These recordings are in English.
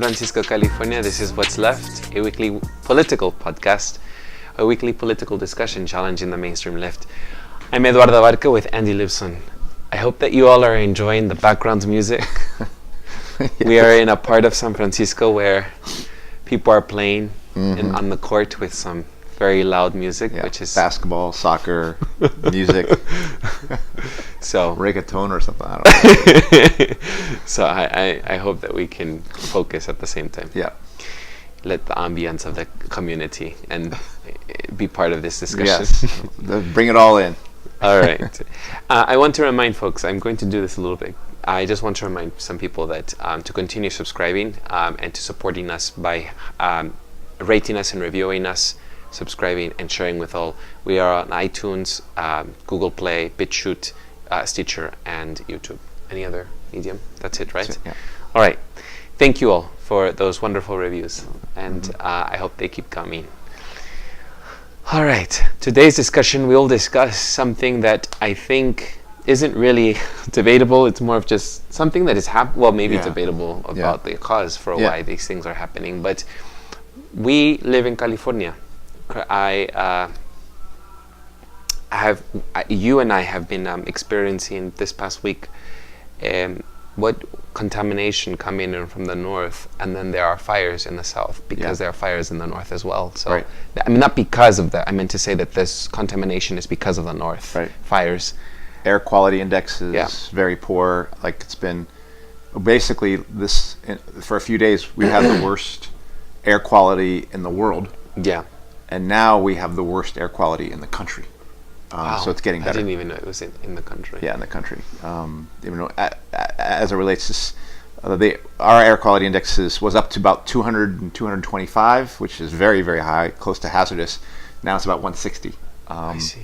Francisco, California. This is What's Left, a weekly political podcast, a weekly political discussion challenging the mainstream left. I'm Eduardo Barca with Andy Lipson. I hope that you all are enjoying the background music. Yes. We are in a part of San Francisco where people are playing on the court with some very loud music, which is basketball, soccer, music, so reggaeton or something. I don't know. So I hope that we can focus at the same time. Yeah. Let the ambience of the community and be part of this discussion. Yes. Bring it all in. All right. I want to remind folks, I'm going to do this a little bit. I just want to remind some people that to continue subscribing and to supporting us by rating us and reviewing us, subscribing and sharing with all. We are on iTunes, Google Play, BitChute, Stitcher, and YouTube. Any other medium? That's it, right? That's it, yeah. All right. Thank you all for those wonderful reviews, and I hope they keep coming. All right. Today's discussion, we'll discuss something that I think isn't really debatable. It's more of just something that is well, maybe debatable about the cause for why these things are happening. But we live in California. You and I have been experiencing this past week what contamination coming in from the north, and then there are fires in the south because there are fires in the north as well. So I mean, not because of that. I meant to say that this contamination is because of the north fires. Air quality index is very poor. Like, it's been basically for a few days we had the worst air quality in the world. Yeah. And now we have the worst air quality in the country. Wow. So it's getting better. I didn't even know it was in the country. Yeah, in the country. Even though, as it relates to our air quality indexes was up to about 200 and 225, which is very, very high, close to hazardous. Now it's about 160. I see.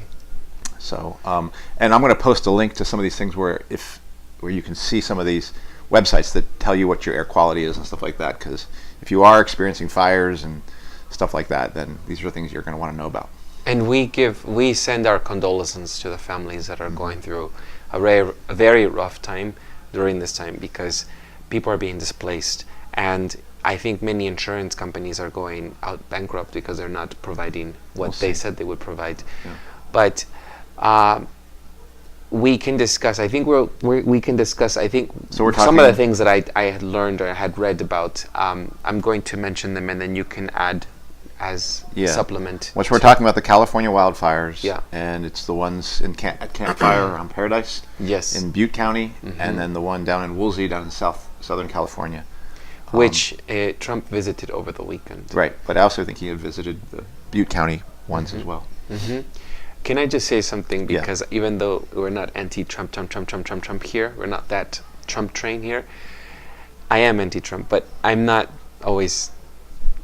So, and I'm going to post a link to some of these things where you can see some of these websites that tell you what your air quality is and stuff like that. Because if you are experiencing fires and stuff like that, then these are things you're going to want to know about. And we send our condolences to the families that are going through a very rough time during this time, because people are being displaced, and I think many insurance companies are going out bankrupt because they're not providing what they said they would provide. Yeah. But we can discuss. I think we can discuss. I think some of the things that I had learned or had read about. I'm going to mention them, and then you can add as supplement. Which we're talking about the California wildfires, and it's the ones at Campfire on Paradise, in Butte County, and then the one down in Woolsey, down in Southern California, which Trump visited over the weekend. Right, but I also think he had visited the Butte County ones as well. Can I just say something? Because even though we're not anti-Trump here, we're not that Trump train here. I am anti-Trump, but I'm not always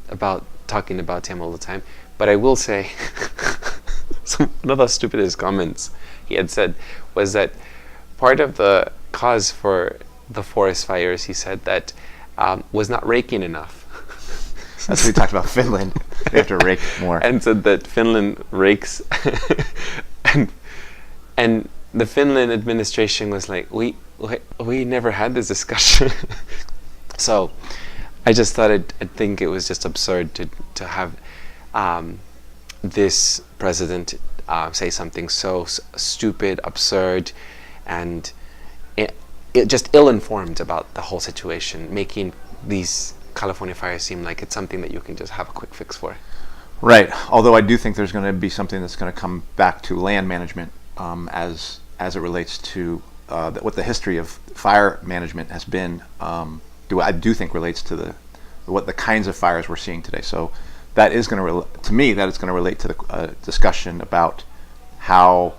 about talking about him all the time. But I will say, one of the stupidest comments he had said was that part of the cause for the forest fires, he said, that was not raking enough. That's what we talked about Finland. They have to rake more. And said that Finland rakes. and the Finland administration was like, we never had this discussion. So I just thought I think it was just absurd to have this president say something so stupid, absurd, and it just ill-informed about the whole situation, making these California fires seem like it's something that you can just have a quick fix for. Right. Although I do think there's going to be something that's going to come back to land management as it relates to what the history of fire management has been. I do think relates to what the kinds of fires we're seeing today. So that is going to that is going to relate to the discussion about how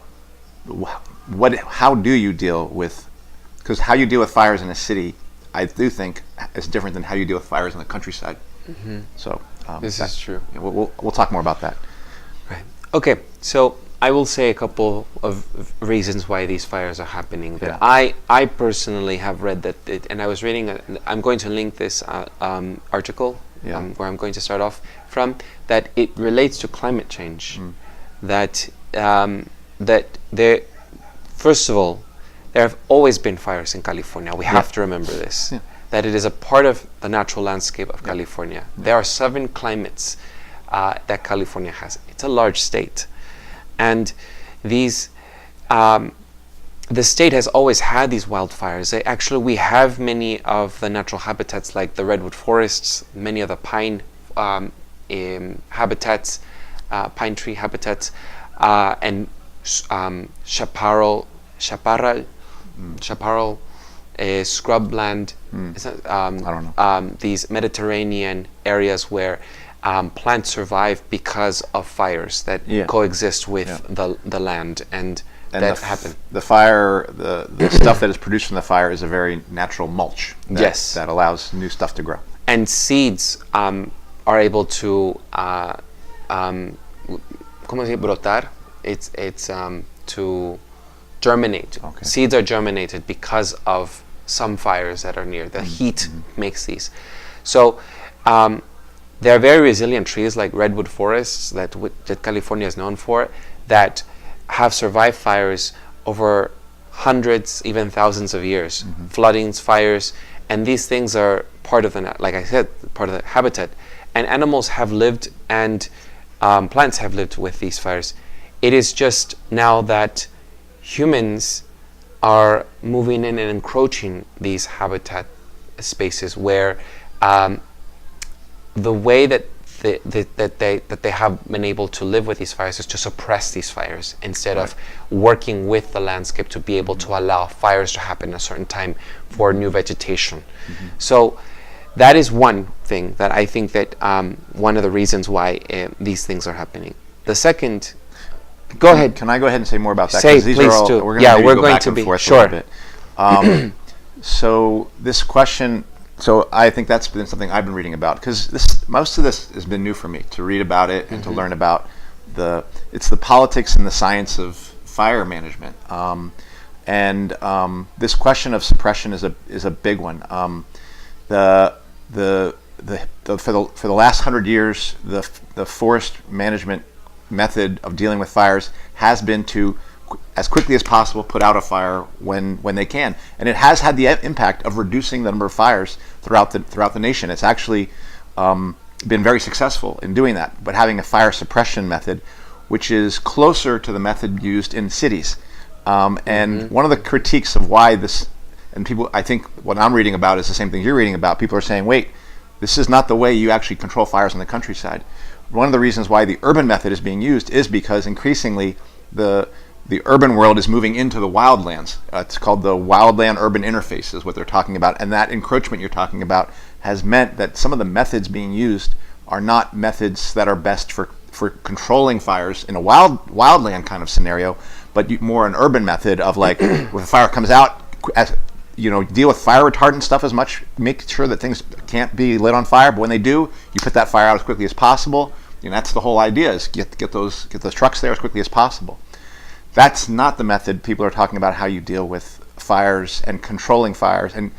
do you deal with, because how you deal with fires in a city, I do think, is different than how you deal with fires in the countryside. So this is true. We'll talk more about that. Right. Okay. So I will say a couple of reasons why these fires are happening. That I personally have read that, and I was reading. I'm going to link this article where I'm going to start off from. That it relates to climate change. That first of all, there have always been fires in California. We have to remember this. that it is a part of the natural landscape of California. There are 7 climates that California has. It's a large state. And these, the state has always had these wildfires. Actually, we have many of the natural habitats like the redwood forests, many of the pine habitats, pine tree habitats, and chaparral scrubland. I don't know. These Mediterranean areas where plants survive because of fires that coexist with the land, and that happen. The fire, the stuff that is produced from the fire is a very natural mulch. That allows new stuff to grow. And seeds are able to, ¿cómo se dice? Brotar. It's to germinate. Okay. Seeds are germinated because of some fires that are near. The heat makes these. So there are very resilient trees like redwood forests that California is known for, that have survived fires over hundreds, even thousands of years. Floodings, fires, and these things are part of the, like I said, part of the habitat. And animals have lived, and plants have lived with these fires. It is just now that humans are moving in and encroaching these habitat spaces where the way that they have been able to live with these fires is to suppress these fires instead of working with the landscape to be able to allow fires to happen at a certain time for new vegetation. So that is one thing that I think that one of the reasons why these things are happening. The second, go ahead. Can I go ahead and say more about that? Say, please do. We're going to be sure. So this question. So I think that's been something I've been reading about, because most of this has been new for me to read about it and to learn about it's the politics and the science of fire management. This question of suppression is a big one. For the last 100 years, the forest management method of dealing with fires has been to, as quickly as possible, put out a fire when they can, and it has had the impact of reducing the number of fires throughout the nation. It's actually been very successful in doing that, but having a fire suppression method, which is closer to the method used in cities. And one of the critiques of why this, and people, I think what I'm reading about is the same thing you're reading about. People are saying, wait, this is not the way you actually control fires in the countryside. One of the reasons why the urban method is being used is because increasingly the urban world is moving into the wildlands. It's called the wildland-urban interface is what they're talking about. And that encroachment you're talking about has meant that some of the methods being used are not methods that are best for controlling fires in a wildland kind of scenario, but more an urban method of, like, when a fire comes out, deal with fire retardant stuff as much, make sure that things can't be lit on fire, but when they do, you put that fire out as quickly as possible. That's the whole idea, is get those trucks there as quickly as possible. That's not the method people are talking about, how you deal with fires and controlling fires and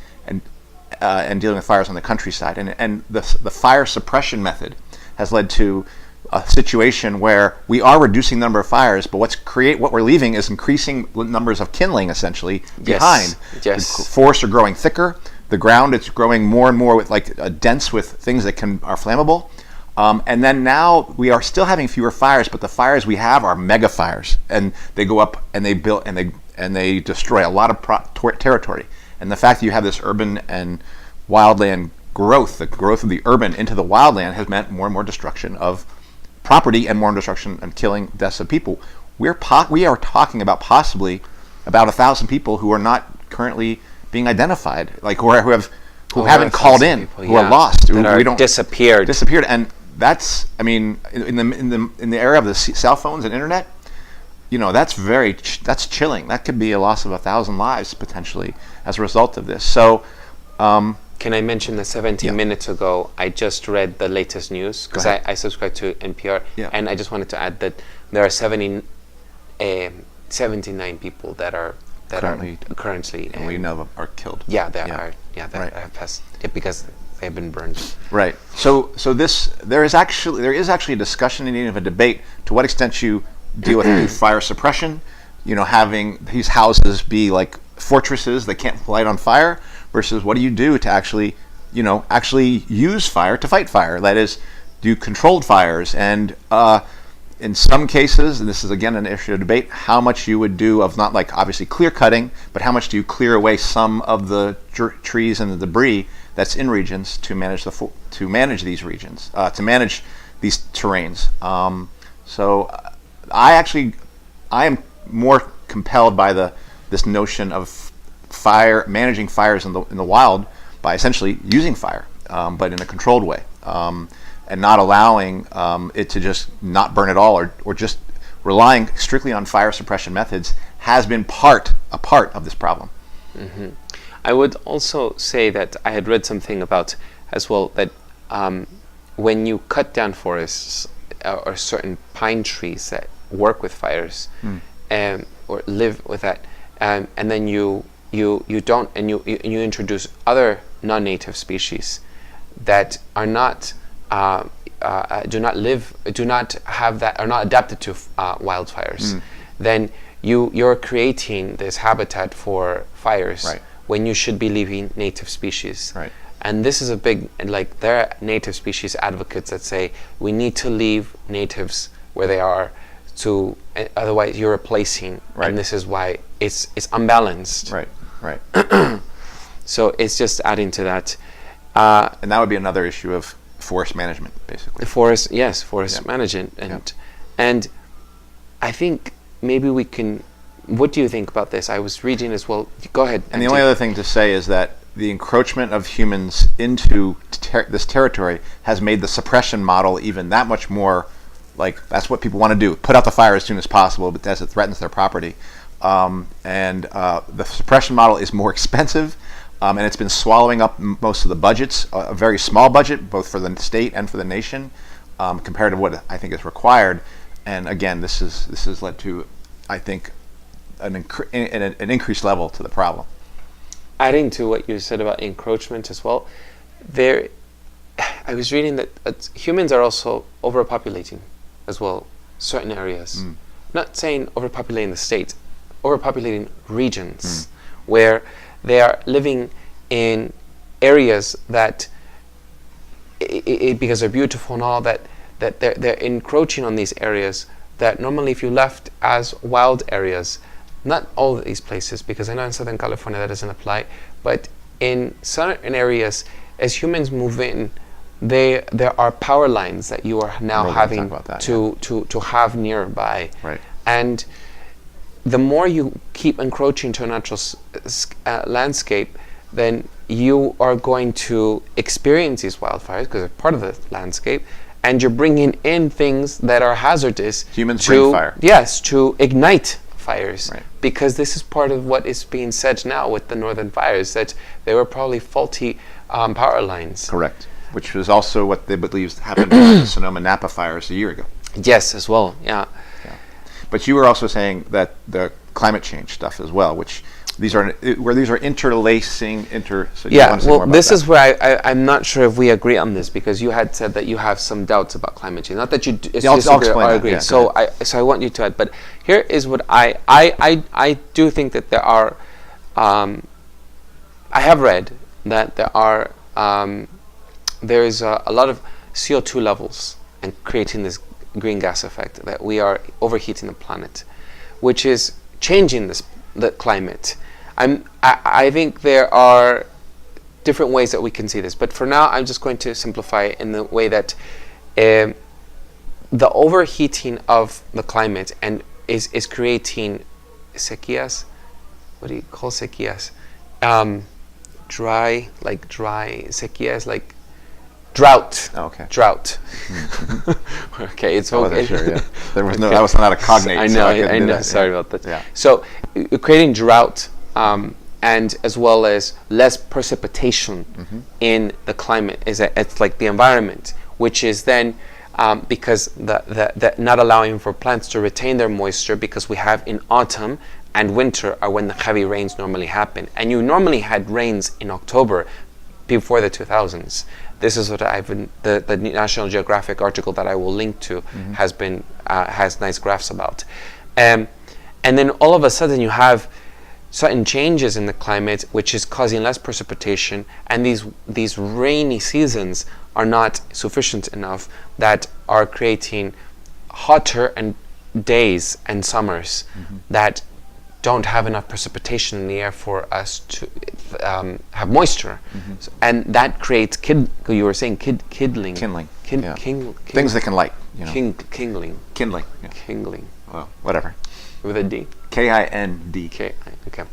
dealing with fires on the countryside. And the fire suppression method has led to a situation where we are reducing the number of fires, but what we're leaving is increasing numbers of kindling essentially behind. Yes. The forests are growing thicker. The ground is growing more and more with dense with things that are flammable. And then now we are still having fewer fires, but the fires we have are mega fires, and they go up and they build and they destroy a lot of territory. And the fact that you have this urban and wildland growth, the growth of the urban into the wildland, has meant more and more destruction of property and more destruction and killing, deaths of people. We are talking about possibly about 1,000 people who are not currently being identified, who haven't called in, who are lost, that are disappeared, and that's, in the era of the cell phones and internet, that's chilling. That could be a loss of 1,000 lives potentially as a result of this. So, can I mention that 17 minutes ago I just read the latest news, because I subscribe to NPR, and I just wanted to add that there are 79 people that are currently and we know are killed. That have passed because they have been burned. Right. So there is actually a discussion and even a debate to what extent you deal with fire suppression, having these houses be like fortresses that can't light on fire, versus what do you do to actually, actually use fire to fight fire. That is, do controlled fires, and in some cases, and this is again an issue of debate, how much you would do of, not like obviously clear cutting, but how much do you clear away some of the trees and the debris that's in regions to manage these regions, to manage these terrains. So I am more compelled by this notion of managing fires in the wild by essentially using fire, but in a controlled way. And not allowing it to just not burn at all, or just relying strictly on fire suppression methods has been a part of this problem. Mm-hmm. I would also say that I had read something about as well that when you cut down forests or certain pine trees that work with fires or live with that, and then you introduce other non-native species that are not do not have that, are not adapted to wildfires, then you're creating this habitat for fires, right, when you should be leaving native species. Right. And this is a big, like, there are native species advocates that say we need to leave natives where they are, otherwise you're replacing, right, and this is why it's unbalanced. Right. So it's just adding to that. And that would be another issue of forest management, basically. Forest management, and I think maybe we can. What do you think about this? I was reading as well. Go ahead. And the only other thing to say is that the encroachment of humans into this territory has made the suppression model even that much more, like, that's what people want to do: put out the fire as soon as possible, but as it threatens their property. The suppression model is more expensive. And it's been swallowing up most of the budgets, a very small budget, both for the state and for the nation, compared to what I think is required. And again, this has led to, I think, an increased level to the problem. Adding to what you said about encroachment as well, I was reading that humans are also overpopulating as well certain areas. Not saying overpopulating the state, overpopulating regions where they are living in areas that, because they're beautiful and all that, they're encroaching on these areas that normally, if you left as wild areas, not all of these places, because I know in Southern California that doesn't apply, but in certain areas, as humans move in, there are power lines that you are now having to have nearby, right. And the more you keep encroaching to a natural landscape, then you are going to experience these wildfires because they're part of the landscape, and you're bringing in things that are hazardous. Humans bring fire. Yes, to ignite fires. Right. Because this is part of what is being said now with the northern fires, that they were probably faulty power lines. Correct. Which was also what they believe happened with the Sonoma-Napa fires a year ago. Yes, as well. Yeah. But you were also saying that the climate change stuff as well, which these are interlacing. Well, this is where I'm not sure if we agree on this, because you had said that you have some doubts about climate change. Not that you disagree or agree. So I want you to add. But here is what I do think that there are. I have read that there is a lot of CO2 levels and creating this green gas effect, that we are overheating the planet, which is changing the climate. I think there are different ways that we can see this, but for now I'm just going to simplify it in the way that the overheating of the climate and is creating sequías. What do you call sequías? Dry sequías, like drought. Oh, okay. Drought. Okay, it's okay. Sure, yeah. There was that was not a cognate. I know. I know. Sorry about that. Yeah. So, creating drought, and as well as less precipitation in the climate it's like the environment, which is then because the not allowing for plants to retain their moisture, because we have in autumn and winter are when the heavy rains normally happen, and you normally had rains in October before the 2000s. This is what the National Geographic article that I will link to has nice graphs about. And then all of a sudden you have certain changes in the climate, which is causing less precipitation, and these rainy seasons are not sufficient enough, that are creating hotter and days and summers that don't have enough precipitation in the air for us to have moisture, and that creates you were saying kindling. Yeah. Things that can light. Kindling. Yeah. Kindling. Well, whatever. With a D. K-I-N-D. Okay.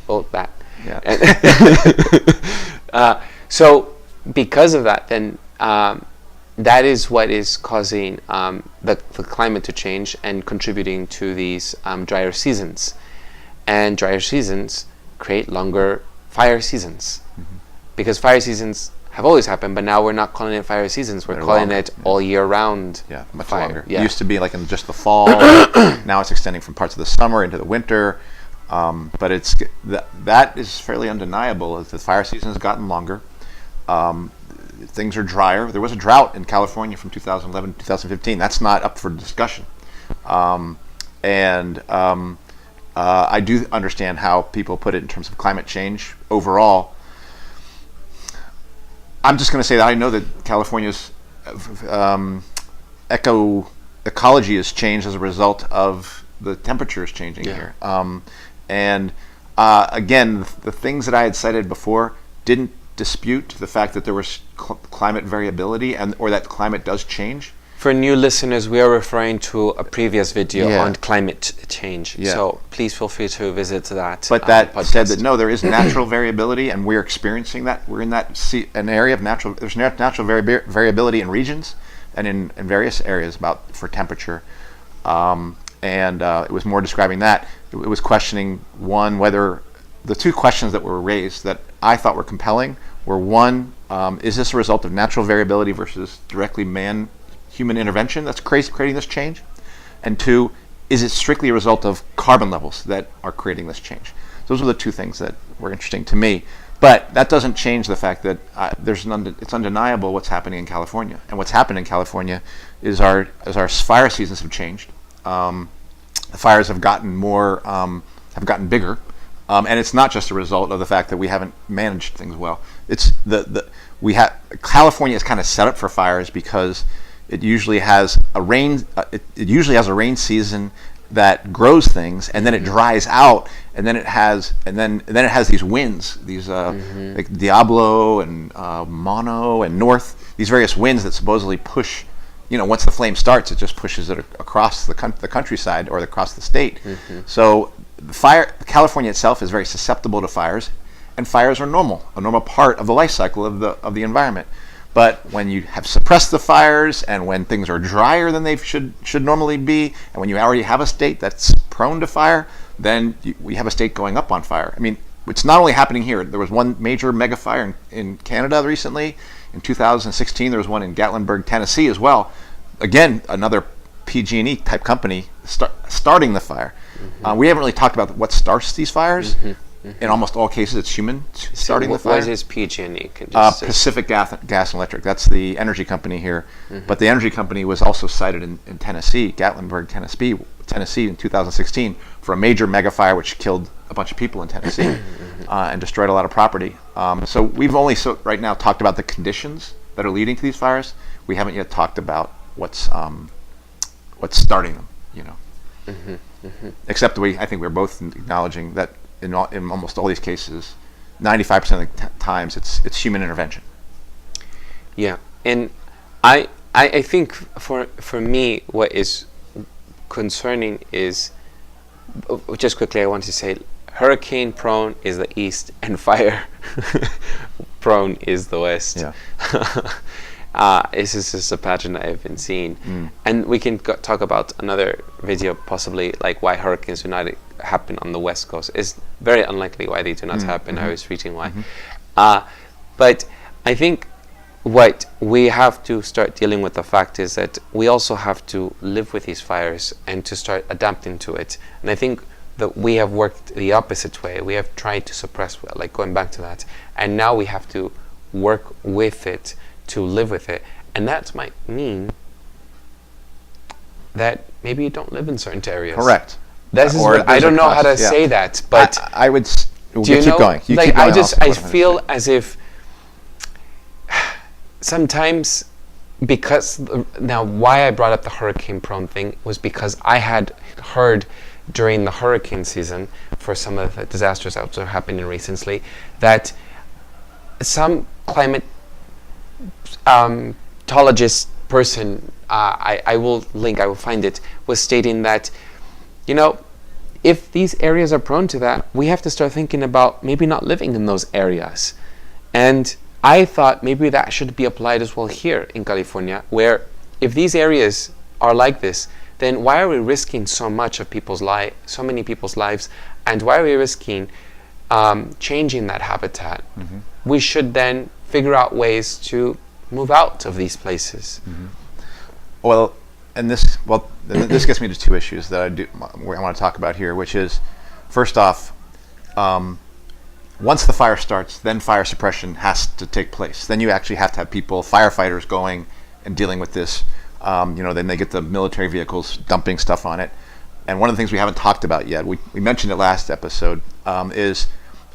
Well, that. Yeah. So because of that, then that is what is causing the climate to change and contributing to these drier seasons. And drier seasons create longer fire seasons. Because fire seasons have always happened, but now we're not calling it fire seasons. We're calling it all year round. Yeah, much fire. longer. Yeah. It used to be like in just the fall. Now it's extending from parts of the summer into the winter. But that is fairly undeniable as the fire season has gotten longer. Things are drier. There was a drought in California from 2011 to 2015. That's not up for discussion. I do understand how people put it in terms of climate change overall. I'm just going to say that I know that California's ecology has changed as a result of the temperatures changing here. Again, the things that I had cited before didn't dispute the fact that there was climate variability or that climate does change. For new listeners, we are referring to a previous video on climate change. So please feel free to visit that. But that said that no, there is natural variability, and we're experiencing that. We're in an area of natural. There's natural variability in regions and in various areas for temperature. It was more describing that. It was questioning whether the two questions that were raised that I thought were compelling were one, is this a result of natural variability versus directly human intervention that's creating this change? And two, is it strictly a result of carbon levels that are creating this change? Those are the two things that were interesting to me. But that doesn't change the fact that it's undeniable what's happening in California. And what's happened in California is our fire seasons have changed. The fires have gotten bigger. And it's not just a result of the fact that we haven't managed things well. It's California is kind of set up for fires because it usually has a rain season that grows things, and then it dries out, and then it has these winds, like Diablo and Mono and North, these various winds that supposedly push. Once the flame starts, it just pushes it across the countryside or across the state. So California itself is very susceptible to fires, and fires are a normal part of the life cycle of the environment. But when you have suppressed the fires, and when things are drier than they should normally be, and when you already have a state that's prone to fire, then we have a state going up on fire. I mean, it's not only happening here. There was one major mega fire in Canada recently. In 2016, there was one in Gatlinburg, Tennessee as well. Again, another PG&E type company starting the fire. We haven't really talked about what starts these fires. In almost all cases, it's human starting the fire. What is PG&E? Pacific Gas and Electric. That's the energy company here. But the energy company was also cited in Tennessee, Gatlinburg, Tennessee in 2016 for a major mega fire which killed a bunch of people in Tennessee and destroyed a lot of property. So we've only right now talked about the conditions that are leading to these fires. We haven't yet talked about what's starting them. Except I think we're both acknowledging that in almost all these cases, 95% of the times it's human intervention. Yeah, and I think for me what is concerning is, just quickly I want to say, hurricane prone is the east and fire prone is the west. This is just a pattern that I've been seeing. And we can talk about another video possibly, like why hurricanes do not happen on the west coast. It's very unlikely why they do not happen. I was reading why. But I think what we have to start dealing with the fact is that we also have to live with these fires and to start adapting to it. And I think that we have worked the opposite way. We have tried to suppress, like going back to that, and now we have to work with it, to live with it. And that might mean that maybe you don't live in certain areas. Correct. This is or what, I there's a don't know how to cost, yeah. say that, but I would. We'll do you keep know? going. You Like keep going, I just, I'll I see what I'm feel gonna say. as if sometimes, because now why I brought up the hurricane prone thing was because I had heard during the hurricane season for some of the disasters that were happening recently that some climate person, I will link, I will find it, was stating that, you know, if these areas are prone to that, we have to start thinking about maybe not living in those areas. And I thought maybe that should be applied as well here in California, where if these areas are like this, then why are we risking so much of so many people's lives, and why are we risking changing that habitat? Mm-hmm. We should then figure out ways to move out of these places. Mm-hmm. Well, this gets me to two issues that I want to talk about here, which is, first off, once the fire starts, then fire suppression has to take place. Then you actually have to have firefighters going and dealing with this. Then they get the military vehicles dumping stuff on it. And one of the things we haven't talked about yet, we mentioned it last episode, is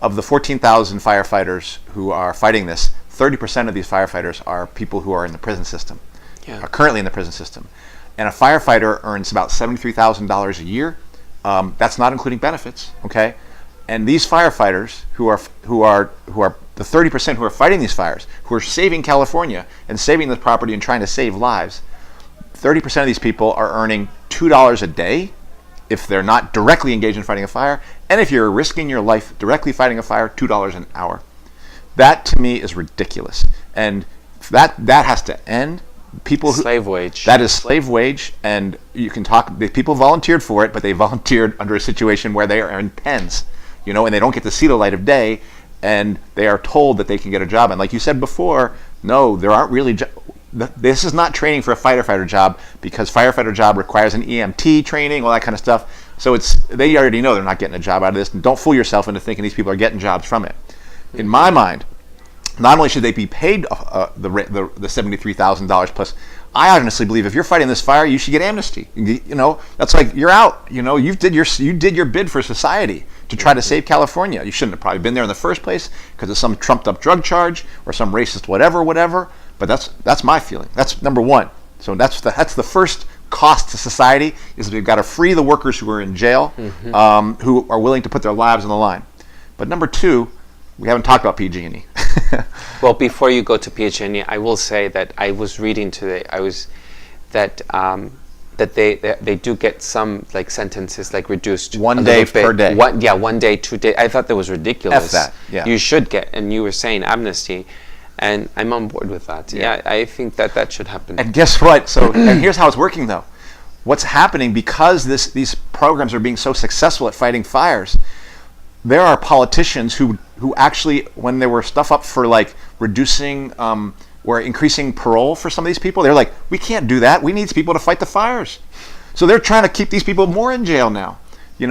of the 14,000 firefighters who are fighting this, 30% of these firefighters are people who are in the prison system, are currently in the prison system. And a firefighter earns about $73,000 a year. That's not including benefits, okay? And these firefighters who are the 30% who are fighting these fires, who are saving California and saving the property and trying to save lives, 30% of these people are earning $2 a day if they're not directly engaged in fighting a fire, and if you're risking your life directly fighting a fire, $2 an hour. That to me is ridiculous, and that has to end. Slave wage. That is slave wage, and you can talk. The people volunteered for it, but they volunteered under a situation where they are in pens, and they don't get to see the light of day, and they are told that they can get a job. And like you said before, no, there aren't really. This is not training for a firefighter job, because firefighter job requires an EMT training, all that kind of stuff. So they already know they're not getting a job out of this. And don't fool yourself into thinking these people are getting jobs from it. In my mind, not only should they be paid the $73,000 plus, I honestly believe if you're fighting this fire, you should get amnesty. That's like you're out. You did your bid for society to try to save California. You shouldn't have probably been there in the first place because of some trumped up drug charge or some racist whatever. But that's my feeling. That's number one. So that's the first cost to society, is we've got to free the workers who are in jail, who are willing to put their lives on the line. But number two, we haven't talked about PG&E. Well, before you go to PG&E, I will say that I was reading today. That they do get some like sentences like reduced 1 day per day. 1 day, 2 days. I thought that was ridiculous. F that. Yeah. You should get, and you were saying amnesty, and I'm on board with that. Yeah, I think that should happen. And guess what? And here's how it's working though. What's happening, because these programs are being so successful at fighting fires, there are politicians who actually, when there were stuff up for like reducing or increasing parole for some of these people, they're like, we can't do that. We need people to fight the fires. So they're trying to keep these people more in jail now.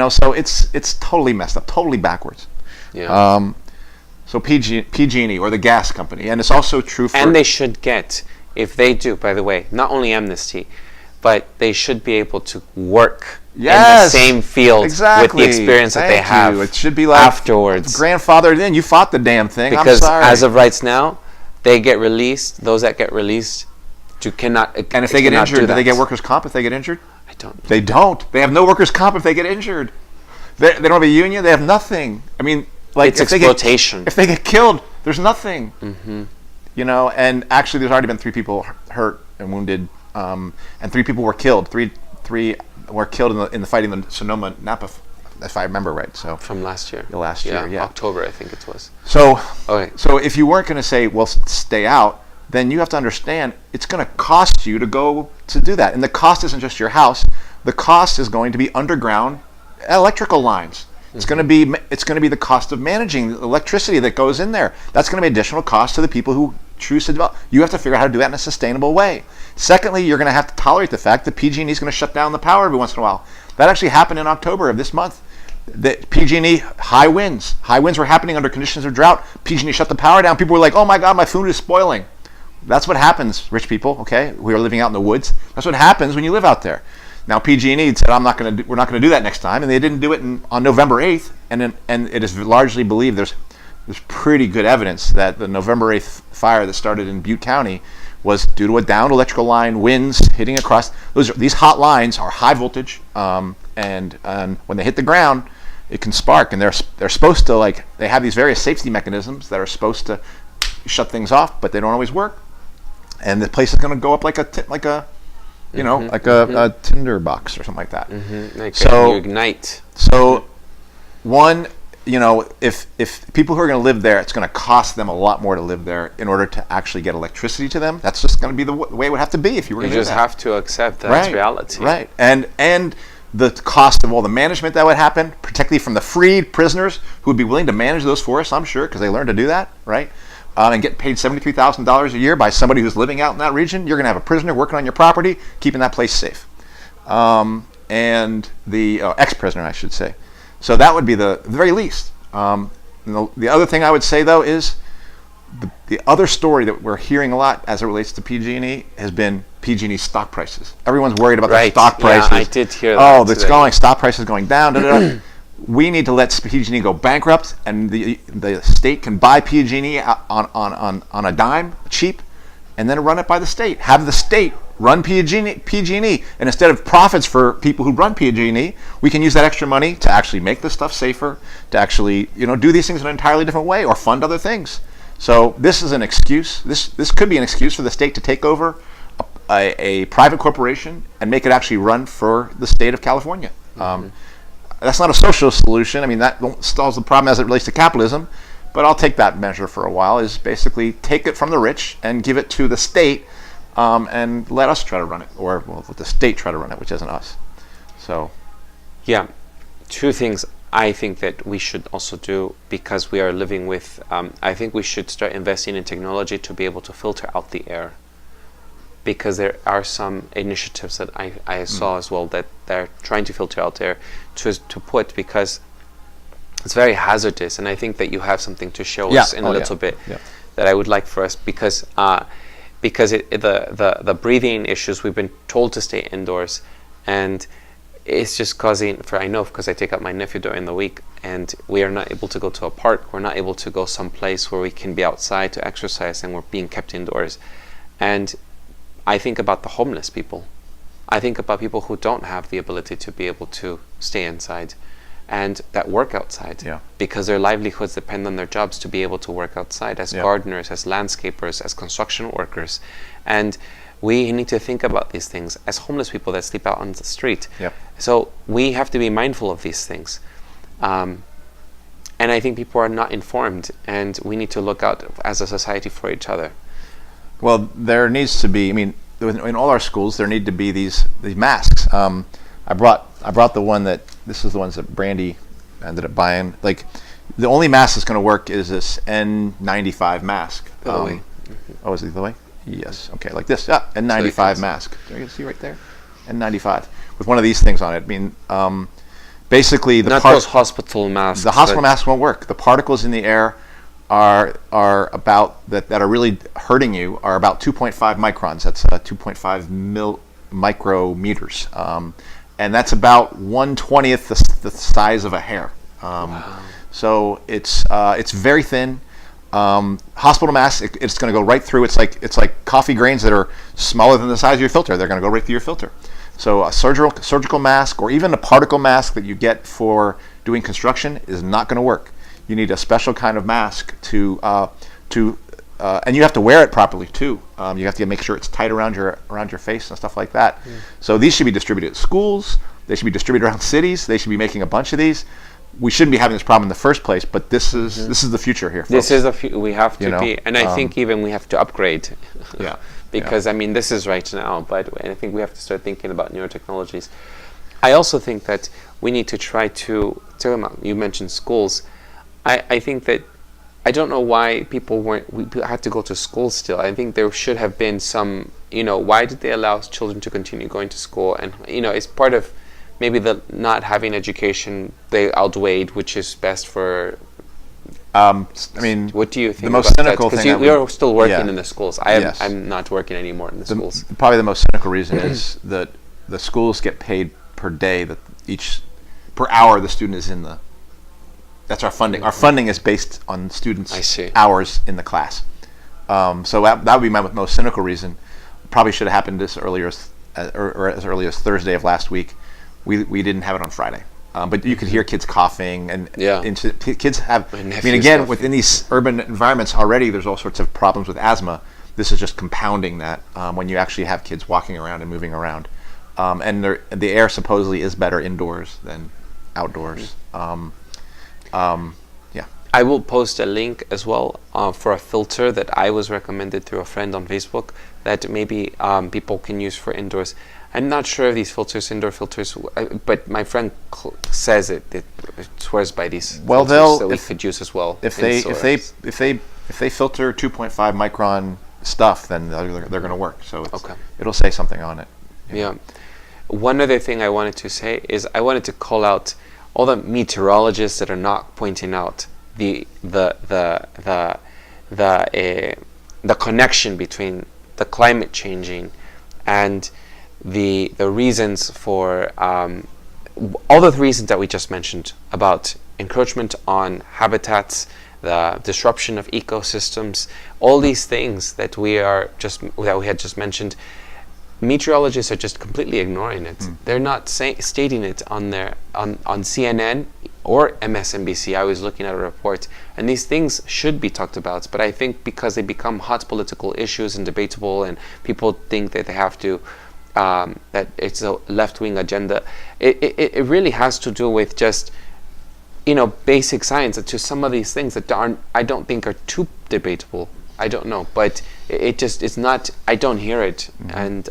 So it's totally messed up, totally backwards. Yeah. So PG&E, or the gas company, and it's also true for... And they should get, if they do, by the way, not only amnesty, but they should be able to work in the same field with the experience that they have. It should be like afterwards. Grandfathered in. You fought the damn thing. Because I'm sorry. as of right now, they get released. Those that get released cannot. And if they get injured, do they get workers' comp if they get injured? I don't. They don't. They have no workers' comp if they get injured. They don't have a union. They have nothing. I mean, like, it's exploitation. If they get killed, there's nothing. Mm-hmm. And actually, there's already been 3 people hurt and wounded, and 3 people were killed. Three were killed in the fighting the Sonoma Napa, if I remember right. So from last year. Last year, yeah. October, I think it was. So if you weren't going to say, well, stay out, then you have to understand it's going to cost you to go to do that. And the cost isn't just your house. The cost is going to be underground electrical lines. It's going to be the cost of managing the electricity that goes in there. That's going to be additional cost to the people who choose to develop. You have to figure out how to do that in a sustainable way. Secondly, you're going to have to tolerate the fact that PG&E is going to shut down the power every once in a while. That actually happened in October of this month. The PG&E high winds were happening under conditions of drought. PG&E shut the power down. People were like, "Oh my God, my food is spoiling." That's what happens, rich people. Okay, we are living out in the woods. That's what happens when you live out there. Now PG&E said, we're not going to do that next time, and they didn't do it on November 8th, and it is largely believed there's pretty good evidence that the November 8th fire that started in Butte County was due to a downed electrical line, winds hitting across. These hot lines are high voltage, and when they hit the ground, it can spark, and they're supposed to, they have these various safety mechanisms that are supposed to shut things off, but they don't always work, and the place is going to go up like a tinder box or something like that. You ignite. So one, if people who are going to live there, it's going to cost them a lot more to live there in order to actually get electricity to them. That's just going to be the way it would have to be if you were going to do that. You just have to accept that's reality. Right. And the cost of all the management that would happen, particularly from the freed prisoners who would be willing to manage those forests, I'm sure, because they learned to do that, right? And get paid $73,000 a year by somebody who's living out in that region. You're going to have a prisoner working on your property, keeping that place safe. And the ex-prisoner, I should say. So that would be the very least. The other thing I would say, though, is the other story that we're hearing a lot as it relates to PG&E has been PG&E stock prices. Everyone's worried about the stock prices. Yeah, I did hear that. Stock prices going down. We need to let PG&E go bankrupt, and the state can buy PG&E on a dime, cheap, and then run it by the state. Have the state run PG&E, and instead of profits for people who run PG&E, we can use that extra money to actually make this stuff safer, to actually do these things in an entirely different way, or fund other things. So this is an excuse. This could be an excuse for the state to take over a private corporation and make it actually run for the state of California. That's not a social solution. I mean, that solves the problem as it relates to capitalism, but I'll take that measure for a while, is basically take it from the rich and give it to the state, and let us try to run it, or let the state try to run it, which isn't us. So, yeah, two things I think that we should also do, because we are living with, I think we should start investing in technology to be able to filter out the air, because there are some initiatives that I saw as well that they're trying to filter out air because it's very hazardous, and I think that you have something to show us in a little bit that I would like for us, because the breathing issues, we've been told to stay indoors, and it's just causing, I know because I take out my nephew during the week, and we are not able to go to a park, we're not able to go someplace where we can be outside to exercise, and we're being kept indoors. And I think about the homeless people. I think about people who don't have the ability to be able to stay inside and that work outside, because their livelihoods depend on their jobs to be able to work outside as gardeners, as landscapers, as construction workers. And we need to think about these things as homeless people that sleep out on the street. So we have to be mindful of these things. And I think people are not informed, and we need to look out as a society for each other. Well, there needs to be, in all our schools, there need to be these masks. I brought the one this is the ones that Brandy ended up buying. The only mask that's going to work is this N95 mask. Oh, is it the way? Yes. Okay, like this. Yeah, N95 mask. You can see right there? N95 with one of these things on it. Basically, those hospital masks. The hospital masks won't work. The particles in the air are about that are really hurting you are about 2.5 microns. That's 2.5 micrometers, and that's about 1/20th the size of a hair. So it's very thin. Hospital masks, it's going to go right through. It's like coffee grains that are smaller than the size of your filter. They're going to go right through your filter. So a surgical mask, or even a particle mask that you get for doing construction, is not going to work. You need a special kind of mask and you have to wear it properly too. You have to make sure it's tight around your face and stuff like that. So these should be distributed at schools. They should be distributed around cities. They should be making a bunch of these. We shouldn't be having this problem in the first place, but this is the future here, folks. This is we have to be, and I think even we have to upgrade. Because this is right now, but I think we have to start thinking about newer technologies. I also think that we need to try to you mentioned schools. I think that I don't know why we had to go to school still. I think there should have been some, why did they allow children to continue going to school? And, it's part of maybe the not having education they outweighed, which is best for, what do you think the most about cynical that? thing? Because you're still working in the schools. I'm not working anymore in the schools. Probably the most cynical reason is that the schools get paid per day that per hour the student is in the. That's our funding. Our funding is based on students' hours in the class. So that would be my most cynical reason. Probably should have happened this earlier, or as early as Thursday of last week. We didn't have it on Friday. But you could hear kids coughing, and kids have. I mean, again, within these urban environments already, there's all sorts of problems with asthma. This is just compounding that when you actually have kids walking around and moving around, and the air supposedly is better indoors than outdoors. Yeah. I will post a link as well for a filter that I was recommended through a friend on Facebook that maybe people can use for indoors. I'm not sure if these filters, indoor filters, but my friend says it swears by these filters that we could use as well. If they filter 2.5 micron stuff, then they're going to work. So it'll say something on it. Yeah. One other thing I wanted to say is I wanted to call out all the meteorologists that are not pointing out the connection between the climate changing and the reasons for all the reasons that we just mentioned about encroachment on habitats, the disruption of ecosystems, all these things that we had just mentioned. Meteorologists are just completely ignoring it. They're not stating it on CNN or MSNBC. I was looking at a report, and these things should be talked about. But I think because they become hot political issues and debatable, and people think that they have to, that it's a left-wing agenda, it really has to do with just, basic science. To some of these things that I don't think are too debatable. I don't know, but it's not. I don't hear it, and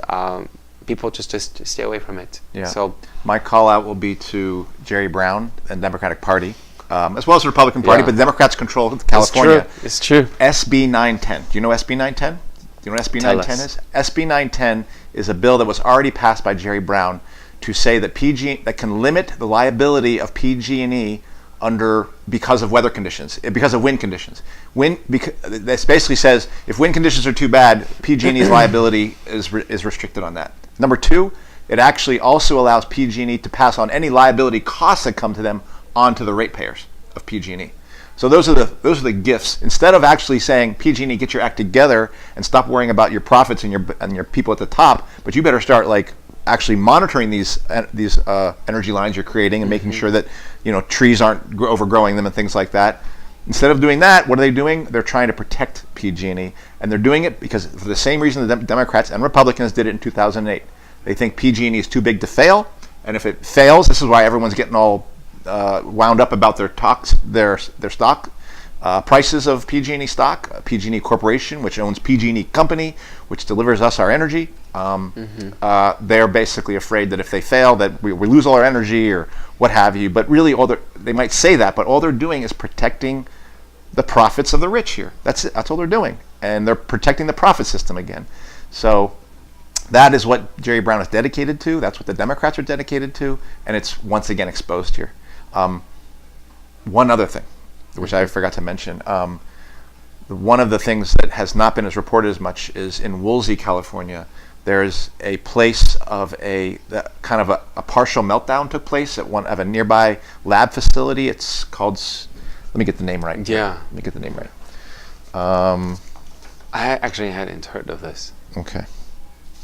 people just stay away from it. Yeah. So my call out will be to Jerry Brown and the Democratic Party, as well as the Republican Party, but the Democrats control California. It's true. SB 910. Do you know SB 910? Do you know what SB 910 is? SB 910 is a bill that was already passed by Jerry Brown to say that that can limit the liability of PG&E because of weather conditions, because of wind conditions. This basically says if wind conditions are too bad, PG&E's liability is restricted on that. Number two, it actually also allows PG&E to pass on any liability costs that come to them onto the ratepayers of PG&E. So those are the gifts. Instead of actually saying PG&E, get your act together and stop worrying about your profits and your people at the top, but you better start actually monitoring these energy lines you're creating and making sure that trees aren't overgrowing them and things like that. Instead of doing that, what are they doing? They're trying to protect PG&E, and they're doing it because for the same reason the Democrats and Republicans did it in 2008. They think PG&E is too big to fail, and if it fails, this is why everyone's getting all wound up about their stock prices of PG&E stock. PG&E Corporation, which owns PG&E Company, which delivers us our energy. They're basically afraid that if they fail, that we lose all our energy or what have you. But really, they might say that, but all they're doing is protecting the profits of the rich here. That's all they're doing, and they're protecting the profit system again. So that is what Jerry Brown is dedicated to. That's what the Democrats are dedicated to, and it's once again exposed here. One other thing, which I forgot to mention. One of the things that has not been as reported as much is in Woolsey, California. There's a place of a partial meltdown took place at one of a nearby lab facility. It's called. Let me get the name right. Yeah. Let me get the name right. I actually hadn't heard of this. Okay.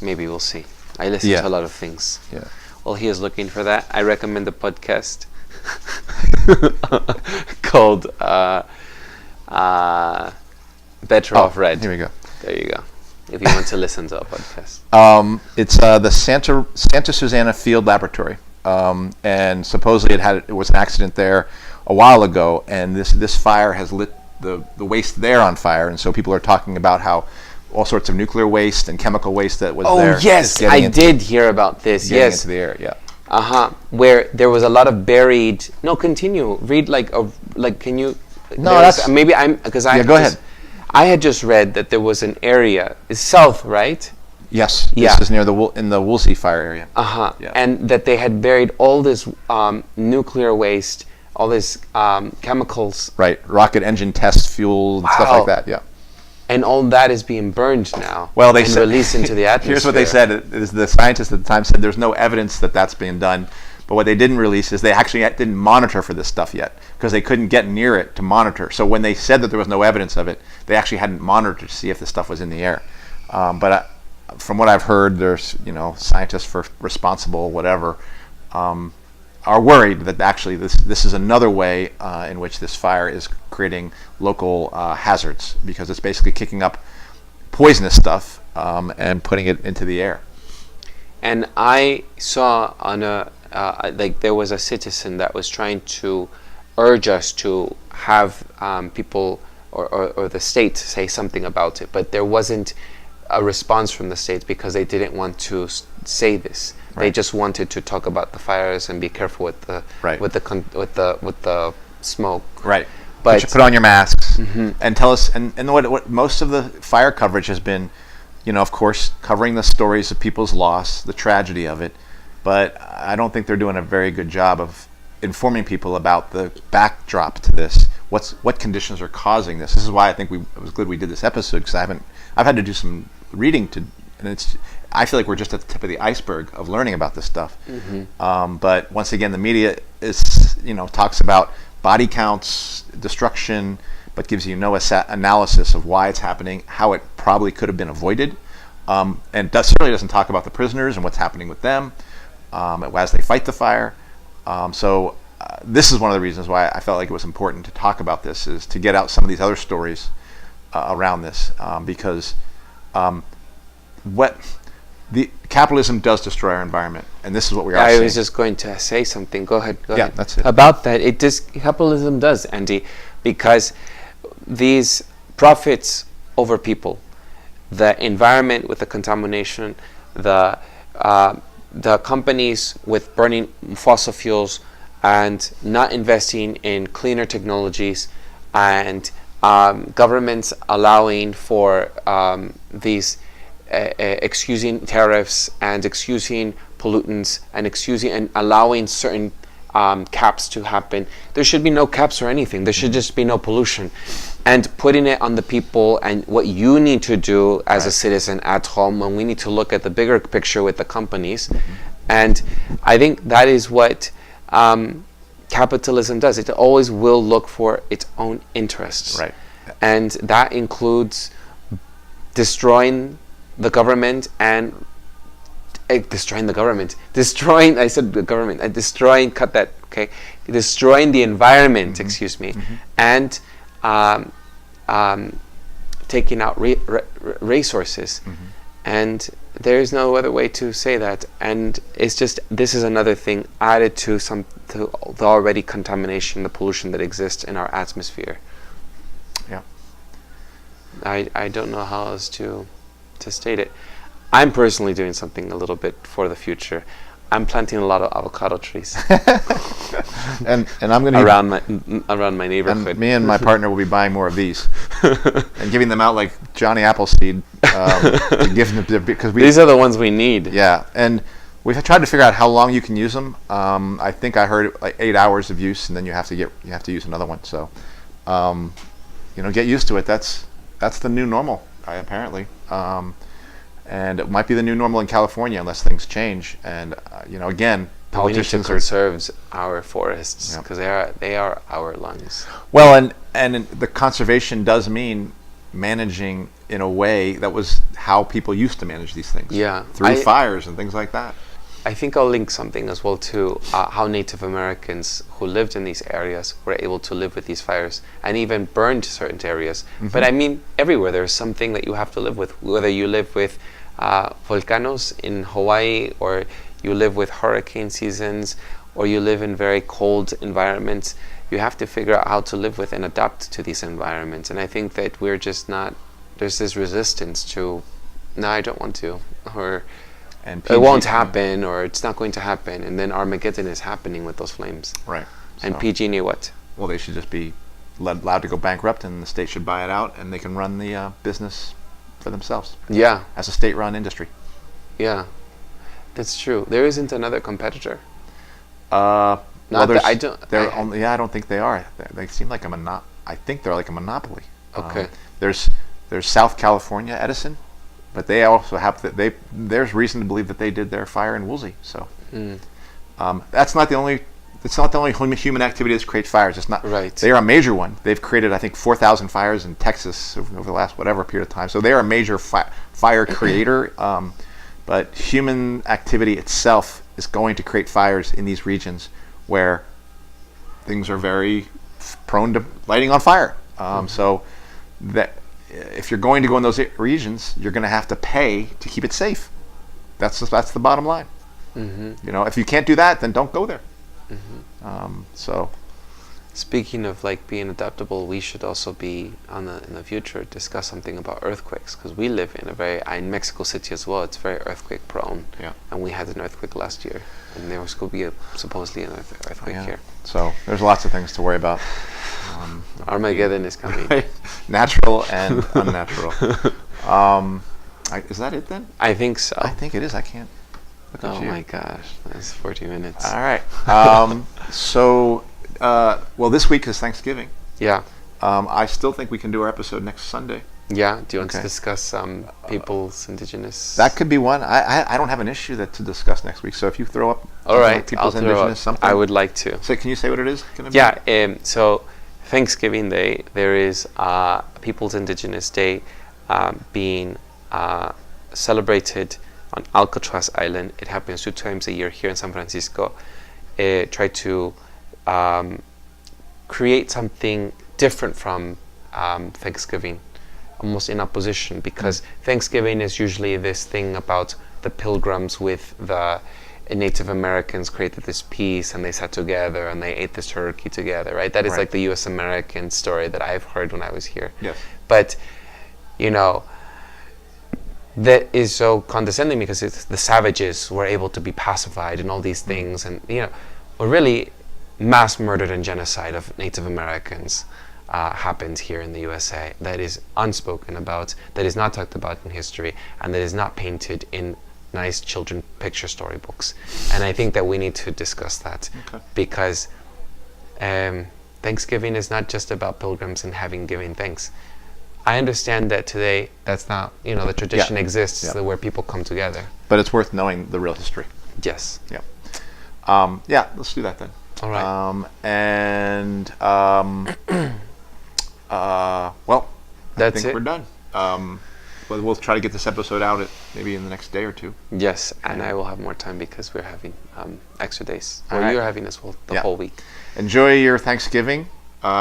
Maybe we'll see. I listen to a lot of things. Yeah. While he is looking for that, I recommend the podcast called Better Off Red. Here we go. There you go. If you want to listen to a podcast. It's the Santa Susana Field Laboratory, and supposedly it was an accident there a while ago, and this fire has lit the waste there on fire, and so people are talking about how all sorts of nuclear waste and chemical waste that was there. Oh yes, I did hear about this. Yes, into the air. Yeah. Where there was a lot of buried. No, continue. Read Can you? No, that's maybe because I. Yeah, go ahead. I had just read that there was an area. It's south, right? Yes. Yeah. This is near in the Woolsey fire area. Yeah. And that they had buried all this nuclear waste, all this chemicals. Right. Rocket engine test fuel and stuff like that. Yeah. And all that is being burned now. Well, they and said, released into the atmosphere. Here's what they said: is the scientists at the time said there's no evidence that that's being done. But what they didn't release is they actually didn't monitor for this stuff yet because they couldn't get near it to monitor. So when they said that there was no evidence of it, they actually hadn't monitored to see if the stuff was in the air. From what I've heard, there's scientists for responsible whatever are worried that actually this is another way in which this fire is creating local hazards because it's basically kicking up poisonous stuff and putting it into the air. And I saw on there was a citizen that was trying to urge us to have people or the state say something about it, but there wasn't a response from the state because they didn't want to say this. Right. They just wanted to talk about the fires and be careful with the with the smoke. Right. But put on your masks and tell us. And what most of the fire coverage has been, of course, covering the stories of people's loss, the tragedy of it. But I don't think they're doing a very good job of informing people about the backdrop to this. What conditions are causing this? This is why I think it was good we did this episode because I've had to do some reading and I feel like we're just at the tip of the iceberg of learning about this stuff. But once again, the media talks about body counts, destruction, but gives you no analysis of why it's happening, how it probably could have been avoided, and certainly doesn't talk about the prisoners and what's happening with them as they fight the fire. So this is one of the reasons why I felt like it was important to talk about this, is to get out some of these other stories around this, because the capitalism does destroy our environment, and this is what we are seeing. I was just going to say something. Go ahead. Yeah, that's it. About that, capitalism does, Andy, because these profits over people, the environment with the contamination, the companies with burning fossil fuels and not investing in cleaner technologies, and governments allowing for these excusing tariffs and excusing pollutants and allowing certain caps to happen. There should be no caps or anything. There should just be no pollution. And putting it on the people and what you need to do as a citizen at home, when we need to look at the bigger picture with the companies. And I think that is what capitalism does. It always will look for its own interests. Right. And that includes destroying the government and destroying the government. Destroying the environment, excuse me, and taking out resources. And there is no other way to say that. And it's just, this is another thing added to the already contamination, the pollution that exists in our atmosphere. Yeah. I don't know how else to state it. I'm personally doing something a little bit for the future. I'm planting a lot of avocado trees. and I'm going to around my neighborhood. And me and my partner will be buying more of these and giving them out like Johnny Appleseed to give them, because these are the ones we need. Yeah, and we've tried to figure out how long you can use them. I think I heard like 8 hours of use, and then you have to use another one. So, get used to it. That's the new normal, apparently. And it might be the new normal in California unless things change. And again, politicians we need to conserve our forests because they are our lungs. Well, and the conservation does mean managing in a way that was how people used to manage these things. Yeah, through fires and things like that. I think I'll link something as well to how Native Americans who lived in these areas were able to live with these fires and even burned certain areas. But I mean, everywhere there's something that you have to live with, whether you live with volcanoes in Hawaii, or you live with hurricane seasons, or you live in very cold environments. You have to figure out how to live with and adapt to these environments. And I think that we're just not, there's this resistance to, no, I don't want to, or and it won't happen, or it's not going to happen. And then Armageddon is happening with those flames. Right. And PG&E what? Well, they should just be allowed to go bankrupt, and the state should buy it out, and they can run the business for themselves. Yeah. As a state-run industry. Yeah. That's true. There isn't another competitor. Well, I don't think they are. They seem like I think they're like a monopoly. Okay. There's There's South California Edison, but they also have there's reason to believe that they did their fire in Woolsey. So that's not the only. It's not the only human activity that creates fires. It's not. Right. They are a major one. They've created, I think, 4,000 fires in Texas over the last whatever period of time. So they are a major fire creator. But human activity itself is going to create fires in these regions where things are very prone to lighting on fire. So that if you're going to go in those regions, you're going to have to pay to keep it safe. That's the bottom line. You know, if you can't do that, then don't go there. So, speaking of like being adaptable, we should also be in the future discuss something about earthquakes, because we live in in Mexico City as well. It's very earthquake prone. Yeah. And we had an earthquake last year, and there was going to be supposedly an earthquake here. So there's lots of things to worry about. Armageddon is coming. Natural and unnatural. Is that it then? I think so. I think it is. I can't. Oh my gosh, that's 40 minutes. All right. Well, this week is Thanksgiving. Yeah. I still think we can do our episode next Sunday. Yeah. Do you want to discuss people's indigenous? That could be one. I don't have an issue to discuss next week. So if you throw up people's indigenous something, I would like to. So can you say what it is? Yeah. So Thanksgiving Day, there is People's Indigenous Day being celebrated on Alcatraz Island. It happens 2 times a year here in San Francisco. Try to create something different from Thanksgiving, almost in opposition, because Thanksgiving is usually this thing about the Pilgrims with the Native Americans created this peace and they sat together and they ate this turkey together, right? That is like the U.S. American story that I've heard when I was here. Yes. But, you know, that is so condescending because the savages were able to be pacified and all these things, and you know, well, really mass murder and genocide of Native Americans happened here in the USA. That is unspoken about, that is not talked about in history, and that is not painted in nice children picture storybooks. And I think that we need to discuss that because Thanksgiving is not just about pilgrims and giving thanks. I understand that today that's not, you know, the tradition exists where people come together. But it's worth knowing the real history. Yes. Yeah. Let's do that then. All right. I think we're done. But we'll try to get this episode out maybe in the next day or two. Yes, and I will have more time because we're having extra days. You're having as well the whole week. Enjoy your Thanksgiving.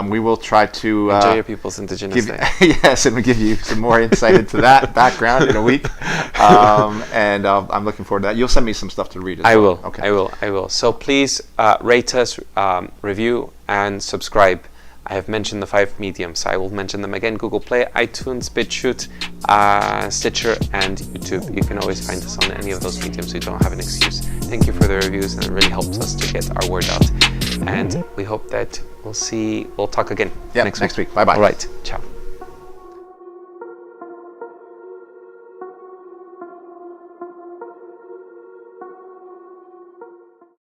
We will try to enjoy your People's Indigenous Day. Yes, and we'll give you some more insight into that background in a week. And I'm looking forward to that. You'll send me some stuff to read as well. I will. Okay. I will. So please rate us, review, and subscribe. I have mentioned the 5 mediums. I will mention them again: Google Play, iTunes, BitChute, Stitcher, and YouTube. You can always find us on any of those mediums, so you don't have an excuse. Thank you for the reviews, and it really helps us to get our word out. And we hope that we'll talk again next week. Bye-bye. All right. Ciao.